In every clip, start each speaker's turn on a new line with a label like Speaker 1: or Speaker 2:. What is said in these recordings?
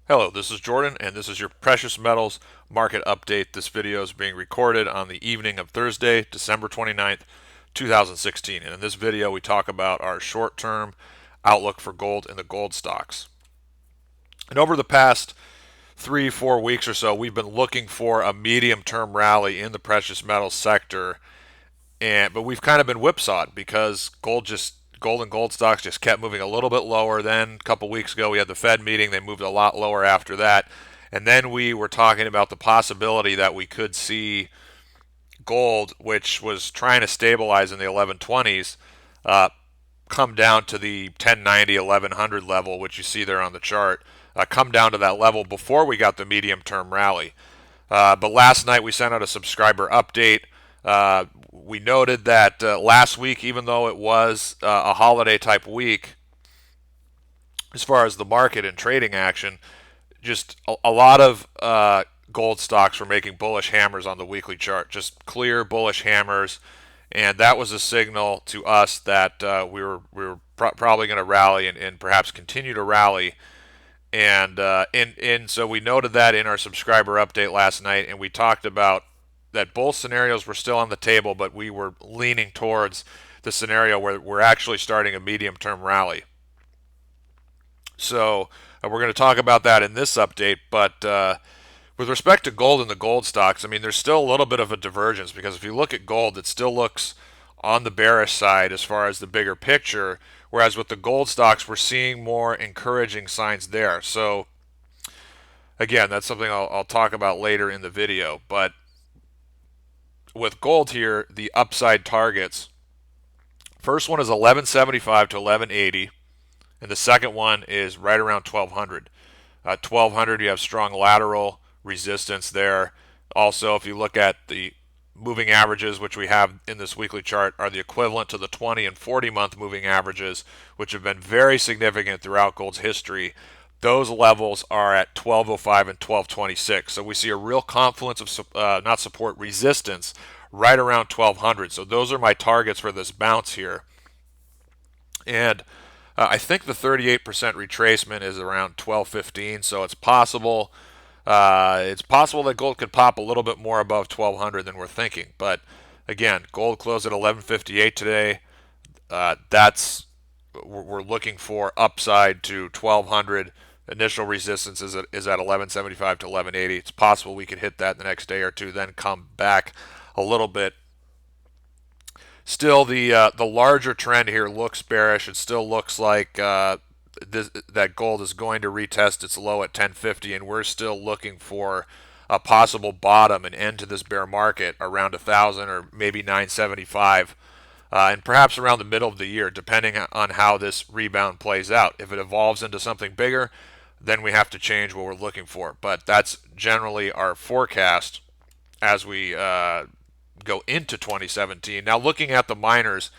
Speaker 1: Hello, this is Jordan, and this is your precious metals market update. This video is being recorded on the evening of Thursday, December 29th, 2016. And in this video, we talk about our short-term outlook for gold and the gold stocks. And over the past 3-4 weeks or so, we've been looking for a medium-term rally in the precious metals sector, but we've kind of been whipsawed because gold and gold stocks just kept moving a little bit lower. Then a couple weeks ago we had the Fed meeting, they moved a lot lower after that. And then we were talking about the possibility that we could see gold, which was trying to stabilize in the 1120s, uh, come down to the 1090, 1100 level, which you see there on the chart, come down to that level before we got the medium term rally. But last night we sent out a subscriber update. We noted that last week, even though it was a holiday type week, as far as the market and trading action, just a lot of gold stocks were making bullish hammers on the weekly chart, just clear bullish hammers, and that was a signal to us that we were probably going to rally and perhaps continue to rally. And so we noted that in our subscriber update last night, and we talked about that both scenarios were still on the table, but we were leaning towards the scenario where we're actually starting a medium-term rally. So we're going to talk about that in this update, but with respect to gold and the gold stocks, I mean, there's still a little bit of a divergence because if you look at gold, it still looks on the bearish side as far as the bigger picture, whereas with the gold stocks, we're seeing more encouraging signs there. So again, that's something I'll talk about later in the video. But with gold here, the upside targets, first one is 1175 to 1180, and the second one is right around 1200. 1200, you have strong lateral resistance there. Also, if you look at the moving averages, which we have in this weekly chart, are the equivalent to the 20 and 40 month moving averages, which have been very significant throughout gold's history. Those levels are at 1205 and 1226. So we see a real confluence of not support, resistance right around 1200. So those are my targets for this bounce here. And I think the 38% retracement is around 1215, so it's possible. It's possible that gold could pop a little bit more above 1200 than we're thinking. But again, gold closed at 1158 today. That's we're looking for upside to 1200. Initial resistance is at 1175 to 1180. It's possible we could hit that the next day or two, then come back a little bit. Still, the larger trend here looks bearish. It still looks like that gold is going to retest its low at 1050, and we're still looking for a possible bottom and end to this bear market around 1,000 or maybe 975, and perhaps around the middle of the year, depending on how this rebound plays out. If it evolves into something bigger, then we have to change what we're looking for. But that's generally our forecast as we go into 2017. Now, looking at the miners,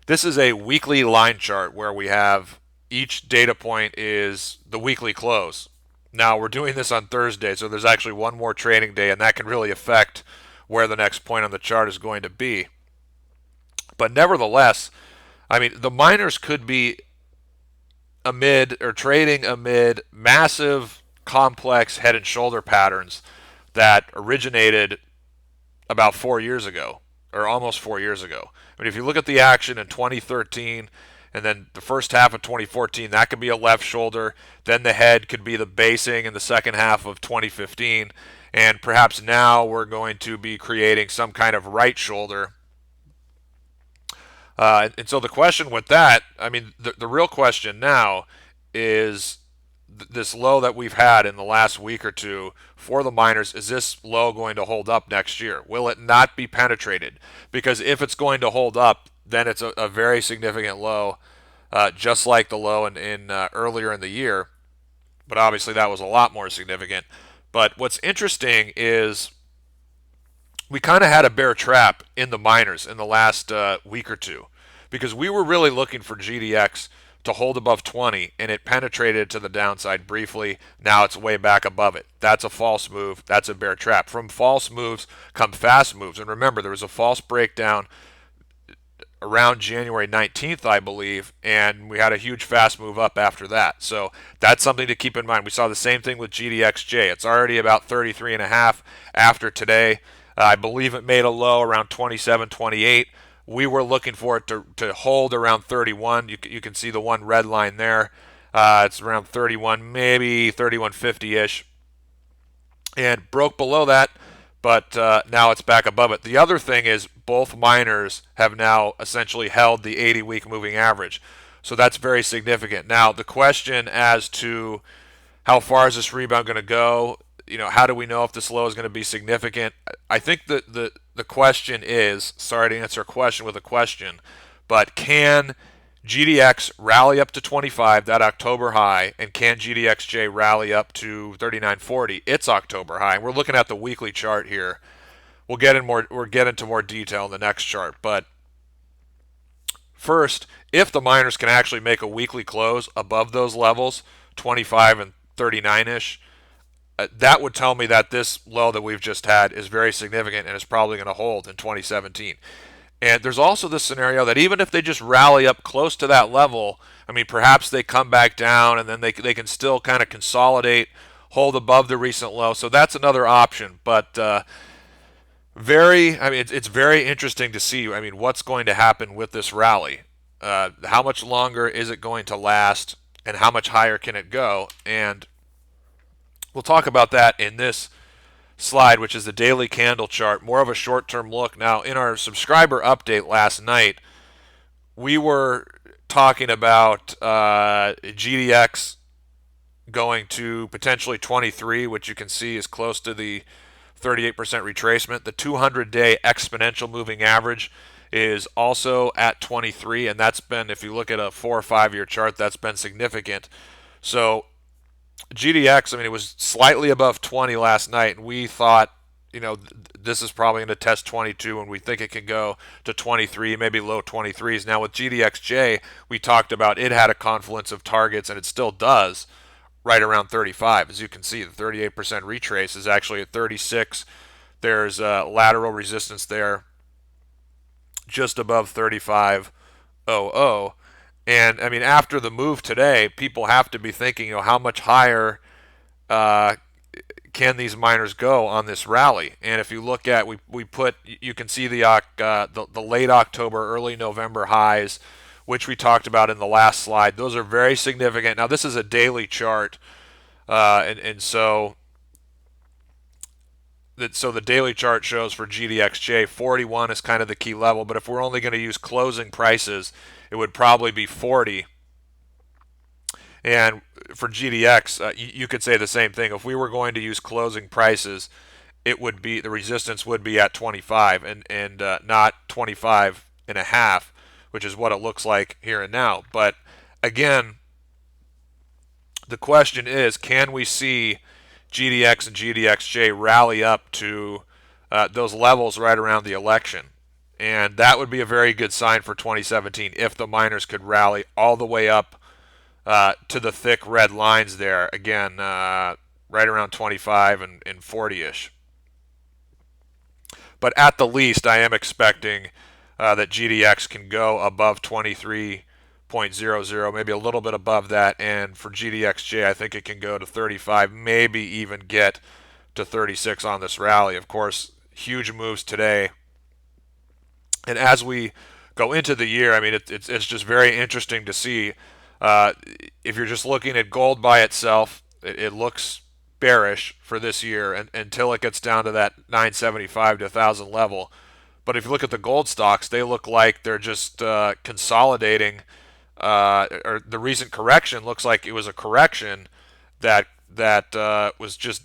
Speaker 1: this is a weekly line chart where we have each data point is the weekly close. Now, we're doing this on Thursday, so there's actually one more trading day, and that can really affect where the next point on the chart is going to be. But nevertheless, I mean, the miners could be amid or trading amid massive, complex head and shoulder patterns that originated about 4 years ago, or almost 4 years ago. I mean, if you look at the action in 2013 and then the first half of 2014, that could be a left shoulder. Then the head could be the basing in the second half of 2015. And perhaps now we're going to be creating some kind of right shoulder. And so the question with that, I mean, the real question now is this low that we've had in the last week or two for the miners, is this low going to hold up next year? Will it not be penetrated? Because if it's going to hold up, then it's a very significant low, just like the low in earlier in the year. But obviously that was a lot more significant. But what's interesting is we kind of had a bear trap in the miners in the last week or two because we were really looking for GDX to hold above 20, and it penetrated to the downside briefly. Now it's way back above it. That's a false move. That's a bear trap. From false moves come fast moves. And remember, there was a false breakdown around January 19th, I believe, and we had a huge fast move up after that. So that's something to keep in mind. We saw the same thing with GDXJ. It's already about 33.5 after today. I believe it made a low around 27, 28. We were looking for it to hold around 31. You can see the one red line there. It's around 31, maybe 31.50-ish, and broke below that, but now it's back above it. The other thing is both miners have now essentially held the 80-week moving average. So that's very significant. Now, the question as to how far is this rebound going to go, how do we know if this low is going to be significant? I think that the question is, sorry to answer a question with a question, but can GDX rally up to 25, that October high, and can GDXJ rally up to 39.40, its October high? And we're looking at the weekly chart here. We'll get into more detail in the next chart, but first, if the miners can actually make a weekly close above those levels, 25 and 39-ish, that would tell me that this low that we've just had is very significant and is probably going to hold in 2017. And there's also this scenario that even if they just rally up close to that level, I mean, perhaps they come back down and then they can still kind of consolidate, hold above the recent low. So that's another option. But it's very interesting to see, what's going to happen with this rally. How much longer is it going to last, and how much higher can it go? And we'll talk about that in this slide, which is the daily candle chart, more of a short-term look. Now, in our subscriber update last night, we were talking about GDX going to potentially 23, which you can see is close to the 38% retracement. The 200-day exponential moving average is also at 23, and that's been, if you look at a 4 or 5 year chart, that's been significant. So GDX, it was slightly above 20 last night, and we thought, this is probably going to test 22, and we think it can go to 23, maybe low 23s. Now with GDXJ, we talked about it had a confluence of targets, and it still does, right around 35. As you can see, the 38% retrace is actually at 36. There's lateral resistance there just above 35.00. And after the move today, people have to be thinking, how much higher can these miners go on this rally? And if you look at, you can see the late October, early November highs, which we talked about in the last slide. Those are very significant. Now this is a daily chart, so the daily chart shows for GDXJ 41 is kind of the key level, but if we're only going to use closing prices, it would probably be 40. And for GDX, you could say the same thing. If we were going to use closing prices, it would be, the resistance would be at 25 and not 25 and a half, which is what it looks like here and now. But again, the question is, can we see GDX and GDXJ rally up to those levels right around the election? And that would be a very good sign for 2017 if the miners could rally all the way up to the thick red lines there. Again, right around 25 and 40-ish. But at the least, I am expecting that GDX can go above 23.00, maybe a little bit above that. And for GDXJ, I think it can go to 35, maybe even get to 36 on this rally. Of course, huge moves today. And as we go into the year, it's just very interesting to see. If you're just looking at gold by itself, it looks bearish for this year until it gets down to that 975 to 1,000 level. But if you look at the gold stocks, they look like they're just consolidating. Or the recent correction looks like it was a correction that was just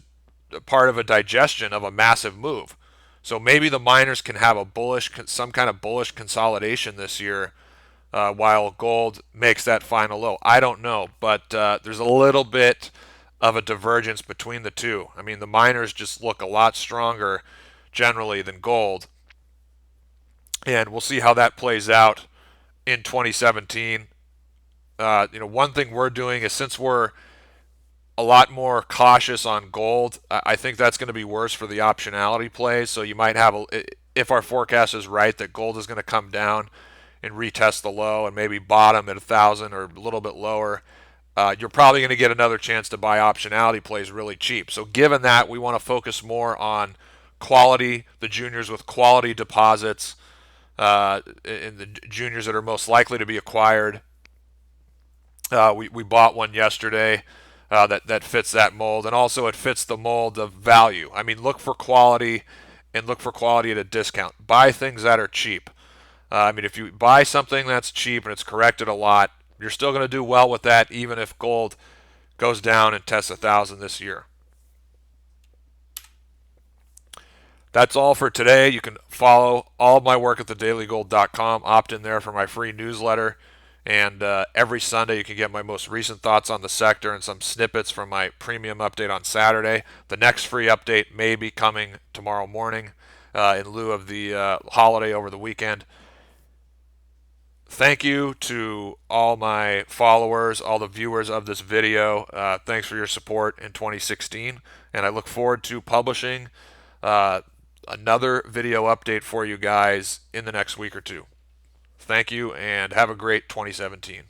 Speaker 1: part of a digestion of a massive move. So maybe the miners can have some kind of bullish consolidation this year while gold makes that final low. I don't know, but there's a little bit of a divergence between the two. The miners just look a lot stronger generally than gold. And we'll see how that plays out in 2017. One thing we're doing is, since we're a lot more cautious on gold, I think that's going to be worse for the optionality plays. So you might have, if our forecast is right that gold is going to come down and retest the low and maybe bottom at 1,000 or a little bit lower, you're probably going to get another chance to buy optionality plays really cheap. So given that, we want to focus more on quality, the juniors with quality deposits, and the juniors that are most likely to be acquired. We bought one yesterday that fits that mold, and also it fits the mold of value. I mean, look for quality and look for quality at a discount. Buy things that are cheap. I mean, if you buy something that's cheap and it's corrected a lot, you're still going to do well with that, even if gold goes down and tests 1,000 this year. That's all for today. You can follow all of my work at thedailygold.com. Opt in there for my free newsletter. And every Sunday, you can get my most recent thoughts on the sector and some snippets from my premium update on Saturday. The next free update may be coming tomorrow morning in lieu of the holiday over the weekend. Thank you to all my followers, all the viewers of this video. Thanks for your support in 2016. And I look forward to publishing uh, another video update for you guys in the next week or two. Thank you and have a great 2017.